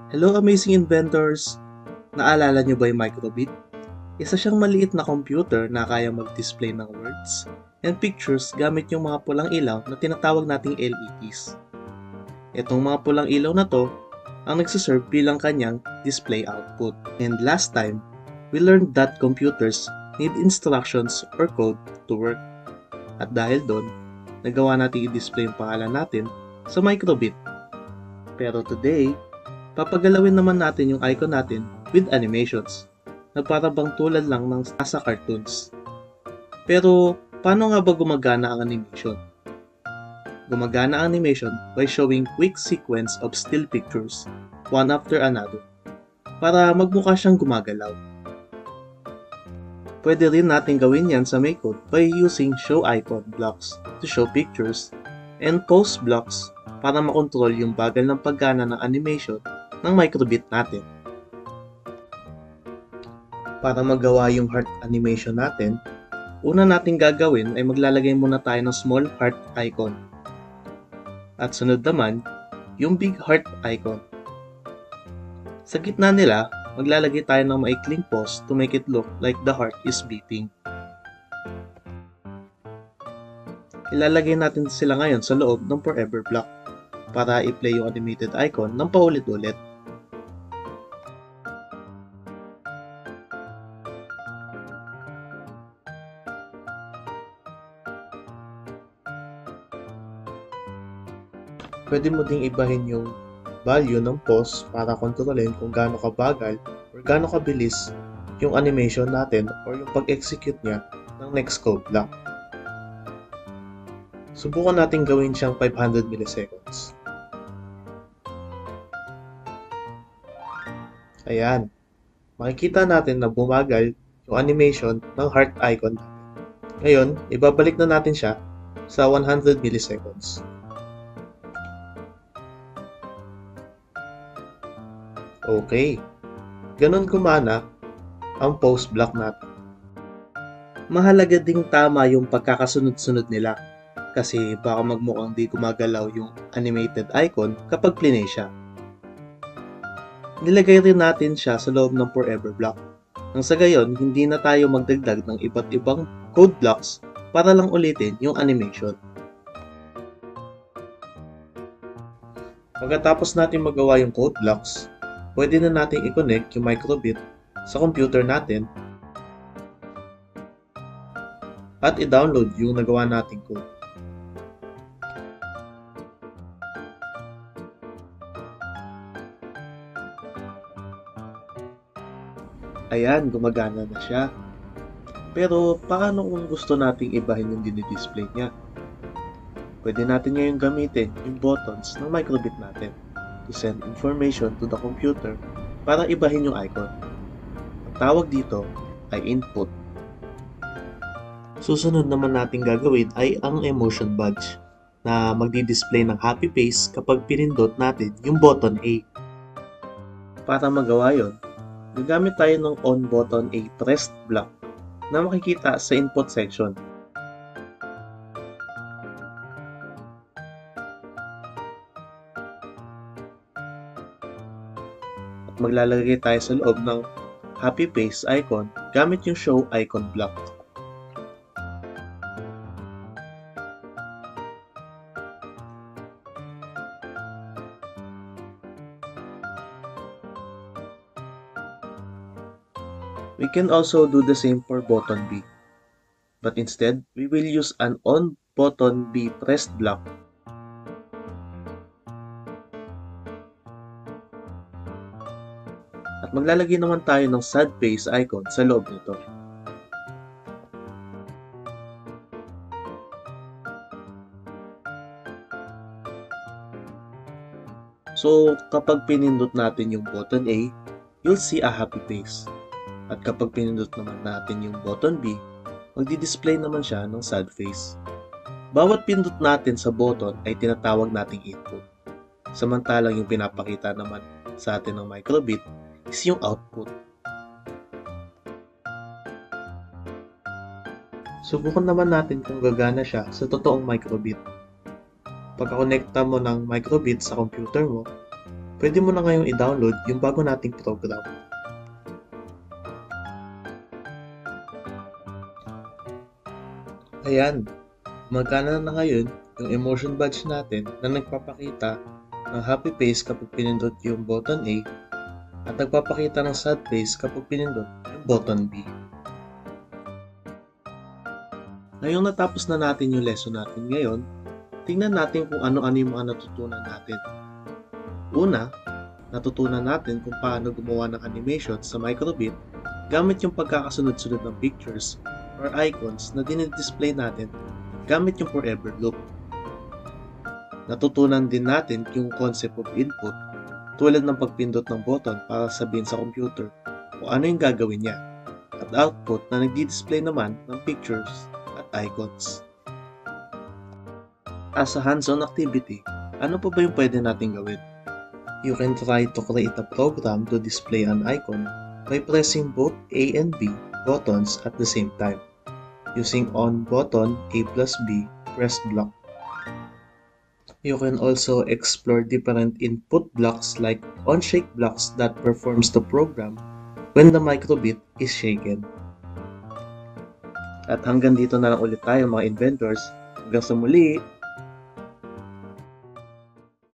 Hello amazing inventors! Naalala niyo ba yung microbit? Isa siyang maliit na computer na kaya mag-display ng words and pictures gamit yung mga pulang ilaw na tinatawag nating LEDs. Itong mga pulang ilaw na to ang nagsiserve bilang kanyang display output. And last time, we learned that computers need instructions or code to work. At dahil doon, nagawa natin i-display yung pangalan natin sa microbit. Pero today, papagalawin naman natin yung icon natin with animations na para bang tulad lang ng nasa cartoons. Pero paano nga ba gumagana ang animation? Gumagana ang animation by showing quick sequence of still pictures one after another para magmukha siyang gumagalaw. Pwede rin natin gawin yan sa MakeCode by using show icon blocks to show pictures and pause blocks para makontrol yung bagal ng paggana ng animation ng microbit natin. Para magawa yung heart animation natin, una nating gagawin ay maglalagay muna tayo ng small heart icon. At sunod naman, yung big heart icon. Sa gitna nila, maglalagay tayo ng maikling pause to make it look like the heart is beating. Ilalagay natin sila ngayon sa loob ng forever block para i-play yung animated icon ng paulit-ulit. Pwede mo ding ibahin yung value ng pause para kontrolin kung gaano kabagal or gaano kabilis yung animation natin or yung pag-execute niya ng next code block. Subukan natin gawin siyang 500 milliseconds. Ayan. Makikita natin na bumagal yung animation ng heart icon natin. Ngayon, ibabalik na natin siya sa 100 milliseconds. Okay. Ganon gumana ang pause block natin. Mahalaga ding tama yung pagkakasunod-sunod nila kasi baka magmukhang di gumagalaw yung animated icon kapag plinay siya. Nilagay rin natin siya sa loob ng forever block. Nang sa gayon, hindi na tayo magdagdag ng iba't ibang code blocks para lang ulitin yung animation. Pagkatapos natin magawa yung code blocks, pwede na natin i-connect yung microbit sa computer natin at i-download yung nagawa nating code. Ayan, gumagana na siya. Pero paano kung gusto nating ibahin yung dinidisplay niya? Pwede natin ngayon gamitin yung buttons ng microbit natin to send information to the computer para ibahin yung icon. Ang tawag dito ay input. Susunod naman natin gagawin ay ang emotion badge na magdi-display ng happy face kapag pinindot natin yung button A. Para magawa yon, gagamit tayo ng on button A pressed block na makikita sa input section. Maglalagay tayo sa loob ng happy face icon gamit yung show icon block. We can also do the same for button B, but instead we will use an on button B pressed block. At maglalagay naman tayo ng sad face icon sa loob nito. So, kapag pinindot natin yung button A, you'll see a happy face. At kapag pinindot naman natin yung button B, magdi-display naman siya ng sad face. Bawat pindot natin sa button ay tinatawag nating input. Samantalang yung pinapakita naman sa atin ng microbit is yung output. Subukan naman natin kung gagana siya sa totoong microbit. Pagkakonekta mo ng microbit sa computer mo, Pwede mo na ngayong i-download yung bago nating program. Ayan, magkana na ngayon yung emotion badge natin na nagpapakita ng happy face kapag pinindot yung button A at nagpapakita ng sad face kapag pinindot yung button B. Ngayong natapos na natin yung lesson natin ngayon, tingnan natin kung ano-ano yung mga natutunan natin. Una, natutunan natin kung paano gumawa ng animation sa Microbit gamit yung pagkakasunod-sunod ng pictures or icons na dinidisplay natin gamit yung forever loop. Natutunan din natin yung concept of input tulad ng pagpindot ng button para sabihin sa computer kung ano yung gagawin niya at output na nagdi-display naman ng pictures at icons. As a hands-on activity, ano pa ba yung pwede natin gawin? You can try to create a program to display an icon by pressing both A and B buttons at the same time. Using on button A plus B, press block. You can also explore different input blocks like on-shake blocks that performs the program when the microbit is shaken. At hanggang dito na lang ulit tayo mga inventors. Hanggang sa muli!